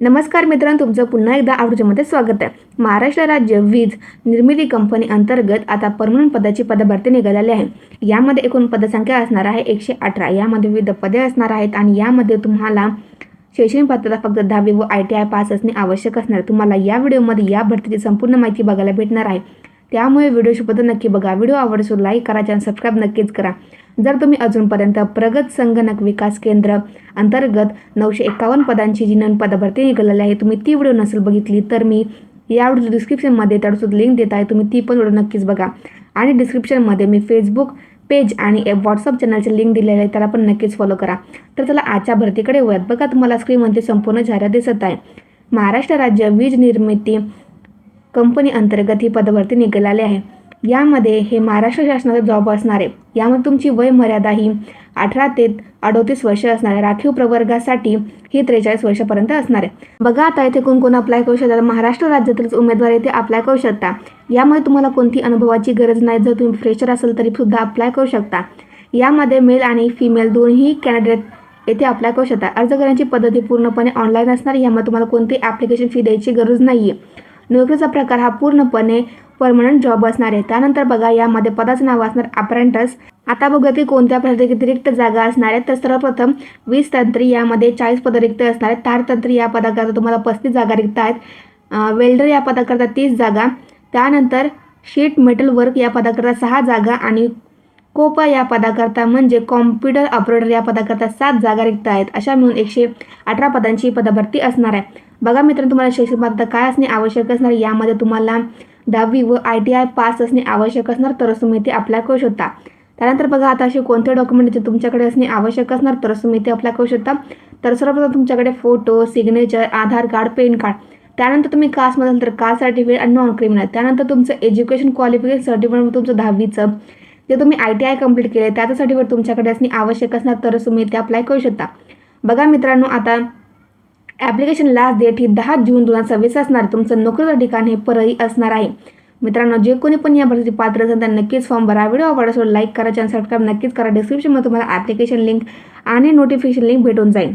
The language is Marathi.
नमस्कार मित्रांनो, तुमचं पुन्हा एकदा आवडीमध्ये स्वागत आहे. महाराष्ट्र राज्य वीज निर्मिती कंपनी अंतर्गत आता परमनंट पदाची पदभरती निघालेली आहे. यामध्ये एकूण पदसंख्या असणार आहे 118. यामध्ये विविध पदे असणार आहेत आणि यामध्ये तुम्हाला शैक्षणिक पात्रता फक्त 10वी व ITI पास असणे आवश्यक असणार आहे. तुम्हाला या व्हिडिओमध्ये या भरतीची संपूर्ण माहिती बघायला भेटणार आहे. त्यामुळे व्हिडिओ शेवट नक्की बघा. व्हिडिओ आवडल्यास लाईक करा, चॅनल सबस्क्राईब नक्कीच करा. जर तुम्ही अजूनपर्यंत प्रगत संगणक विकास केंद्र अंतर्गत 951 पदांची जी नवीन पदभरती निघालेली आहे, तुम्ही ती व्हिडिओ नसेल बघितली तर मी या व्हिडिओ डिस्क्रिप्शनमध्ये त्याच्यासोबत लिंक देत आहे. तुम्ही ती पण व्हिडिओ नक्कीच बघा. आणि डिस्क्रिप्शनमध्ये मी फेसबुक पेज आणि व्हॉट्सअप चॅनलचे लिंक दिलेले आहे, त्याला पण नक्कीच फॉलो करा. तर चला आजच्या भरतीकडे वळूयात. बघा, तुम्हाला स्क्रीनमध्ये संपूर्ण जाहिरात दिसत आहे. महाराष्ट्र राज्य वीज निर्मिती कंपनी अंतर्गत ही पदभरती निघालेली आहे. यामध्ये हे महाराष्ट्र शासनाचा जॉब असणार आहे. यामध्ये तुमची वय मर्यादा ही 18 ते 38 वर्ष असणार आहे. राखीव प्रवर्गासाठी ही 43 वर्षापर्यंत असणार आहे. बघा, आता इथे कोण अप्लाय करू शकतात. महाराष्ट्र राज्यातील उमेदवार इथे अप्लाय करू शकता. यामध्ये तुम्हाला कोणती अनुभवाची गरज नाही. जर तुम्ही फ्रेशर असेल तरी सुद्धा अप्लाय करू शकता. यामध्ये मेल आणि फिमेल दोन्ही कॅन्डिडेट येथे अप्लाय करू शकता. अर्ज करण्याची पद्धती पूर्णपणे ऑनलाईन असणार. यामध्ये तुम्हाला कोणती ॲप्लिकेशन फी द्यायची गरज नाही आहे. नोकरीचा प्रकार हा पूर्णपणे परमनंट जॉब असणार आहे. त्यानंतर बघा, यामध्ये पदाचं नाव असणार अप्रेंटिस. आता बघा की कोणत्या पदासाठी रिक्त जागा असणार आहेत. तर सर्वप्रथम 20 तंत्री, यामध्ये 40 पदं रिक्त असणार आहेत. तारतंत्री या पदाकरता तुम्हाला 35 जागा रिक्त आहेत. वेल्डर या पदाकरता 30 जागा. त्यानंतर शीट मेटल वर्क या पदाकरता 6 जागा आणि कोपा या पदाकरता म्हणजे कॉम्प्युटर ऑपरेटर या पदाकरता 7 जागा रिक्त आहेत. अशा मिळून 118 पदांची पदभरती असणार आहे. बघा मित्रांनो, तुम्हाला शैक्षणिक पात्रता काय असणे आवश्यक असणार. यामध्ये तुम्हाला 10वी व ITI पास असणे आवश्यक असणार, तरच तुम्ही ते अप्लाय करू शकता. त्यानंतर बघा, आता असे कोणते डॉक्युमेंट इथे तुमच्याकडे असणे आवश्यक असणार, तरच तुम्ही ते अप्लाय करू शकता. तर सर्वप्रथम तुमच्याकडे फोटो, सिग्नेचर, आधार कार्ड, पॅन कार्ड. त्यानंतर तुम्ही कास्टमध्ये असाल तर कास्ट सर्टिफिकेट आणि नॉन क्रिमिनल. त्यानंतर तुमचं एज्युकेशन क्वालिफिकेशन सर्टिफिकेट, तुमचं 10वीचं जे तुम्ही ITI कंप्लीट केले त्याचं सर्टिफिकेट तुमच्याकडे असणे आवश्यक असणार, तरच तुम्ही ते अप्लाय करू शकता. बघा मित्रांनो, आता ॲप्लिकेशन लास्ट डेट ही 10 जून 2026 असणार. तुमचं नोकरीचं ठिकाण हे परळी असणार आहे. मित्रांनो, जे कोणी पण या भरतीची पात्र असेल त्यांना नक्कीच फॉर्म भरा. व्हिडिओ आवडल्यास लाईक करा, चॅनल सबस्क्राईब नक्कीच करा. डिस्क्रिप्शनमध्ये तुम्हाला ॲप्लिकेशन लिंक आणि नोटिफिकेशन लिंक भेटून जाईल.